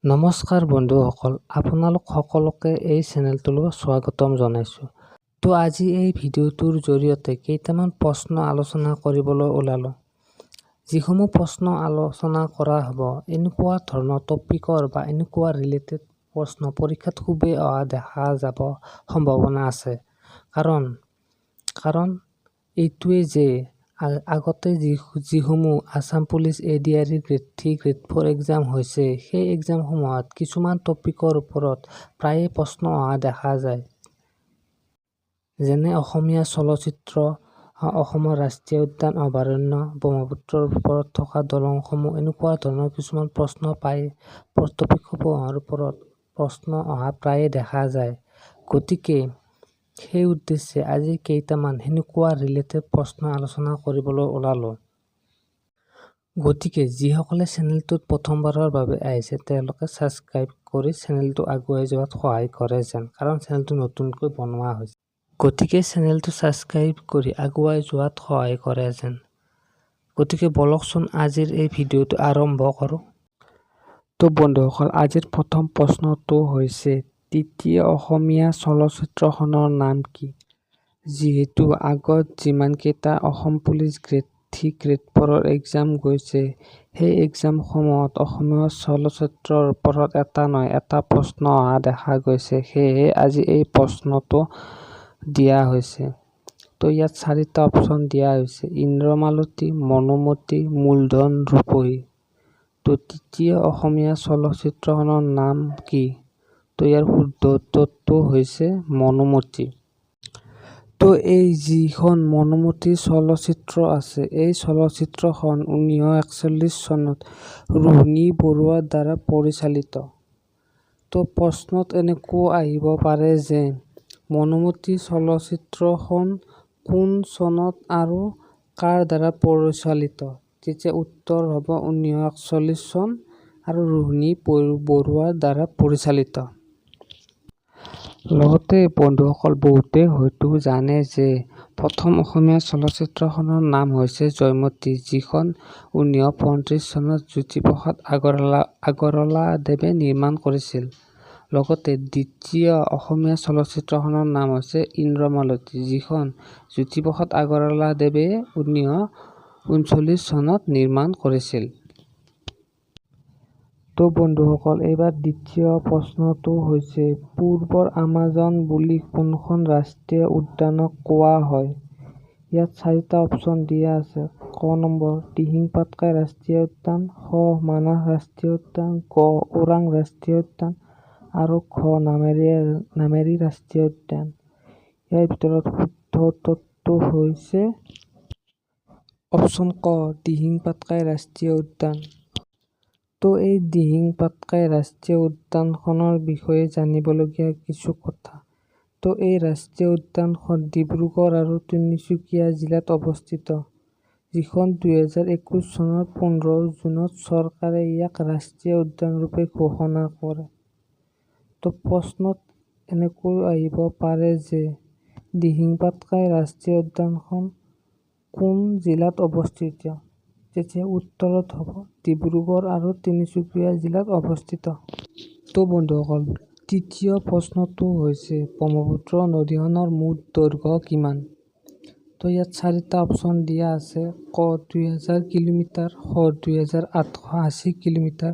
নমস্কাৰ বন্ধুসকল, আপোনালোক সকলোকে এই চেনেলটোলৈ স্বাগতম জনাইছোঁ। তো আজি এই ভিডিঅ'টোৰ জৰিয়তে কেইটামান প্ৰশ্ন আলোচনা কৰিবলৈ ওলালোঁ। যিসমূহ প্ৰশ্ন আলোচনা কৰা হ'ব, এনেকুৱা ধৰণৰ টপিকৰ বা এনেকুৱা ৰিলেটেড প্ৰশ্ন পৰীক্ষাত খুবেই অহা দেখা যাব সম্ভাৱনা আছে। কাৰণ এইটোৱে যে আগতে যিসমূহ Assam police ADRE grade 3 grade 4 exam হৈছে, সেই এক্সামসমূহত কিছুমান টপিকৰ ওপৰত প্ৰায়ে প্ৰশ্ন অহা দেখা যায়। যেনে অসমীয়া চলচ্চিত্ৰ, অসমৰ ৰাষ্ট্ৰীয় উদ্যান অভয়াৰণ্য, ব্ৰহ্মপুত্ৰৰ ওপৰত থকা দলংসমূহ, এনেকুৱা ধৰণৰ কিছুমান প্ৰশ্ন টপিকসমূহৰ ওপৰত প্ৰশ্ন অহা প্ৰায়ে দেখা যায়। গতিকে সেই উদ্দেশ্যে আজি কেইটামান সেনেকুৱা ৰিলেটেড প্ৰশ্ন আলোচনা কৰিবলৈ ওলালোঁ। গতিকে যিসকলে চেনেলটোত প্ৰথমবাৰৰ বাবে আহিছে, তেওঁলোকে ছাবস্ক্ৰাইব কৰি চেনেলটো আগুৱাই যোৱাত সহায় কৰে যেন, কাৰণ চেনেলটো নতুনকৈ বনোৱা হৈছে। গতিকে চেনেলটো ছাবস্ক্ৰাইব কৰি আগুৱাই যোৱাত সহায় কৰে যেন। গতিকে বলকচোন আজিৰ এই ভিডিঅ'টো আৰম্ভ কৰোঁ। তো বন্ধুসকল, আজিৰ প্ৰথম প্ৰশ্নটো হৈছে তৃতীয় অসমীয়া চলচ্চিত্ৰখনৰ নাম কি? যিহেতু আগত যিমানকেইটা Assam police grade 3 grade 4 exam গৈছে, সেই এক্সামসমূহত অসমীয়া চলচ্চিত্ৰৰ ওপৰত এটা নহয় এটা প্ৰশ্ন অহা দেখা গৈছে। সেয়েহে আজি এই প্ৰশ্নটো দিয়া হৈছে। তো ইয়াত 4টা অপশ্যন দিয়া হৈছে: ইন্দ্ৰমালতী, মনোমতী, মূলধন, ৰূপহী। তো তৃতীয় অসমীয়া চলচ্চিত্ৰখনৰ নাম কি? তো ইয়াৰ শুদ্ধ উত্তৰটো হৈছে মনোমতী। তো এই যিখন মনোমতী চলচ্চিত্ৰ আছে, এই চলচ্চিত্ৰখন 1941 চনত ৰোহিণী বৰুৱাৰ দ্বাৰা পৰিচালিত। তো প্ৰশ্নত এনেকুৱা আহিব পাৰে যে মনোমতী চলচ্চিত্ৰখন কোন চনত আৰু কাৰ দ্বাৰা পৰিচালিত? তেতিয়া উত্তৰ হ'ব 1941 চন আৰু ৰোহিণী বৰুৱাৰ দ্বাৰা পৰিচালিত। লগতে বন্ধুসকল, বহুতে হয়তো জানে যে প্ৰথম অসমীয়া চলচ্চিত্ৰখনৰ নাম হৈছে জয়মতী, যিখন 1935 চনত জ্যোতিপ্ৰসাদ আগৰৱালাদেৱে নিৰ্মাণ কৰিছিল। লগতে দ্বিতীয় অসমীয়া চলচ্চিত্ৰখনৰ নাম হৈছে ইন্দ্ৰমালতী, যিখন জ্যোতিপ্ৰসাদ আগৰৱালাদেৱে 1939 চনত নিৰ্মাণ কৰিছিল। তো বন্ধুসকল, এইবাৰ দ্বিতীয় প্ৰশ্নটো হৈছে পূৰ্বৰ আমাজন বুলি কোনখন ৰাষ্ট্ৰীয় উদ্যানক কোৱা হয়? ইয়াত 4টা অপশ্যন দিয়া আছে: ক নম্বৰ দিহিং পাটকাই ৰাষ্ট্ৰীয় উদ্যান, খ মানাহ ৰাষ্ট্ৰীয় উদ্যান, গ ওৰাং ৰাষ্ট্ৰীয় উদ্যান আৰু ঘ নামেৰী ৰাষ্ট্ৰীয় উদ্যান। ইয়াৰ ভিতৰত শুদ্ধ উত্তৰটো হৈছে অপশ্যন ক, দিহিং পাটকাই ৰাষ্ট্ৰীয় উদ্যান। তো এই দিহিং পাটকাই ৰাষ্ট্ৰীয় উদ্যানখনৰ বিষয়ে জানিবলগীয়া কিছু কথা। তো এই ৰাষ্ট্ৰীয় উদ্যানখন ডিব্ৰুগড় আৰু তিনিচুকীয়া জিলাত অৱস্থিত, যিখন 2021 চনৰ 15 জুনত চৰকাৰে ইয়াক ৰাষ্ট্ৰীয় উদ্যানৰূপে ঘোষণা কৰে। তো প্ৰশ্নত এনেকৈ আহিব পাৰে যে দিহিং পাটকাই ৰাষ্ট্ৰীয় উদ্যানখন কোন জিলাত অৱস্থিত? তেতিয়া উত্তৰত হ'ব ডিব্ৰুগড় আৰু তিনিচুকীয়া জিলাত অৱস্থিত। তো বন্ধুসকল, তৃতীয় প্ৰশ্নটো হৈছে ব্ৰহ্মপুত্ৰ নদীখনৰ মুঠ দৈৰ্ঘ্য কিমান? তো ইয়াত 4টা অপশ্যন দিয়া আছে: ক 2000 কিলোমিটাৰ, খ 2880 কিলোমিটাৰ,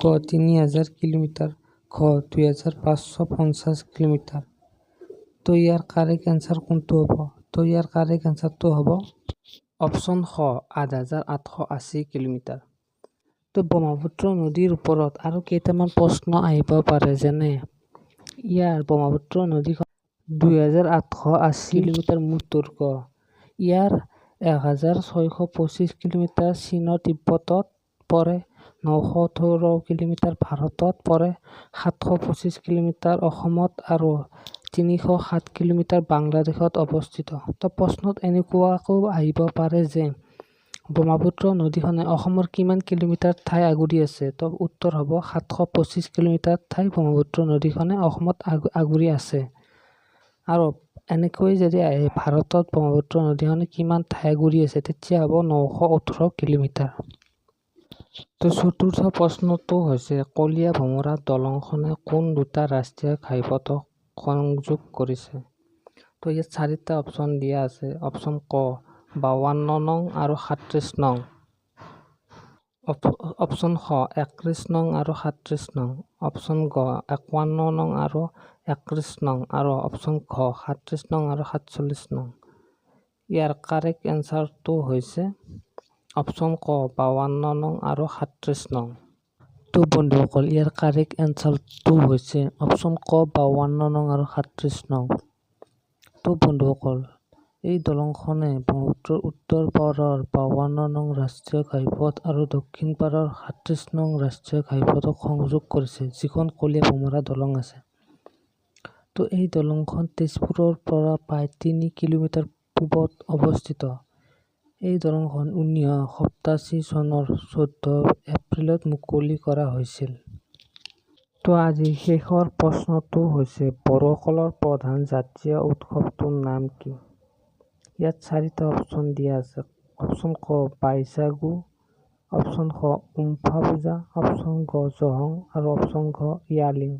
গ 3000 কিলোমিটাৰ, ঘ 2550 কিলোমিটাৰ। তো ইয়াৰ কাৰেক্ট এনচাৰ কোনটো হ'ব? তো ইয়াৰ কাৰেক্ট এনচাৰটো হ'ব অপশ্যন খ, 8880 কিলোমিটাৰ। তো ব্ৰহ্মপুত্ৰ নদীৰ ওপৰত আৰু কেইটামান প্ৰশ্ন আহিব পাৰে, যেনে ইয়াৰ ব্ৰহ্মপুত্ৰ নদীখন 2880 কিলোমিটাৰ মুঠ দৈৰ্ঘ্য। ইয়াৰ 1625 কিলোমিটাৰ চীনৰ তিব্বতত পৰে, 918 কিলোমিটাৰ ভাৰতত পৰে, 725 কিলোমিটাৰ অসমত আৰু 307 কিলোমিটাৰ বাংলাদেশত অৱস্থিত। তো প্ৰশ্নত এনেকুৱাকৈ আহিব পাৰে যে ব্ৰহ্মপুত্ৰ নদীখনে অসমৰ কিমান কিলোমিটাৰ ঠাই আগুৰি আছে? তো উত্তৰ হ'ব 725 কিলোমিটাৰ ঠাই ব্ৰহ্মপুত্ৰ নদীখনে অসমত আগুৰি আছে। আৰু এনেকৈ যদি আহে ভাৰতত ব্ৰহ্মপুত্ৰ নদীখনে কিমান ঠাই আগুৰি আছে, তেতিয়া হ'ব 918 কিলোমিটাৰ। তো তো চতুৰ্থ প্ৰশ্নটো হৈছে কলীয়া ভোমোৰা দলংখনে কোন দুটা ৰাষ্ট্ৰীয় ঘাইপথক সংযোগ কৰিছে? তো ইয়াত 4টা অপশ্যন দিয়া আছে। অপশ্যন ক 52 নং আৰু 37 নং, অপশ্যন খ 31 নং আৰু 37 নং, অপশ্যন গ 51 নং আৰু 31 নং আৰু অপশ্যন ঘ 37 নং আৰু 47 নং। ইয়াৰ কাৰেক্ট এনচাৰটো হৈছে অপশ্যন ক 52 নং আৰু 37 নং। তো বন্ধুসকল ইয়াৰ কাৰেক্ট এনচাৰটো হৈছে অপশ্যন ক 52 নং আৰু 37 নং। তো বন্ধুসকল এই দলংখনে ব্ৰহ্মপুত্ৰৰ উত্তৰ পাৰৰ 52 নং ৰাষ্ট্ৰীয় ঘাইপথ আৰু দক্ষিণ পাৰৰ 37 নং ৰাষ্ট্ৰীয় ঘাইপথক সংযোগ কৰিছে, যিখন কলীয়া ভোমোৰা দলং আছে। তো এই দলংখন তেজপুৰৰ পৰা প্ৰায় 3 কিলোমিটাৰ পূবত অৱস্থিত। এই দলংখন 1987 চনৰ 14 এপ্ৰিলত মুকলি কৰা হৈছিল। তো আজি শেষৰ প্ৰশ্নটো হৈছে বড়োসকলৰ প্ৰধান জাতীয় উৎসৱটোৰ নাম কি? ইয়াত 4টা অপশ্যন দিয়া আছে। অপশ্যন ক বাইশাগু, অপশ্যন খ উমফা পূজা, অপশ্যন গ জহং আৰু অপশ্যন ঘ ইয়ালিং।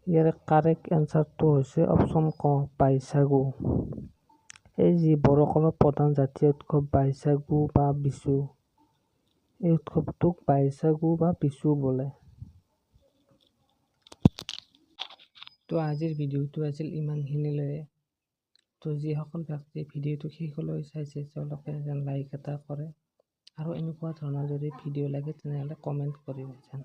ইয়াৰ কাৰেক্ট এনচাৰটো হৈছে অপশ্যন ক বাইশাগু। এই যি বড়োসকলৰ প্ৰধান জাতীয় উৎসৱ বাইশাগু বা বিচু, এই উৎসৱটোক বাইশাগু বা বিচু বোলে। তো আজিৰ ভিডিঅ'টো আছিল ইমানখিনিলৈকে। তো যিসকল ব্যক্তিয়ে ভিডিঅ'টো শেষলৈ চাইছে তেওঁলোকে যেন লাইক এটা কৰে আৰু এনেকুৱা ধৰণৰ যদি ভিডিঅ' লাগে তেনেহ'লে কমেণ্ট কৰিব যেন।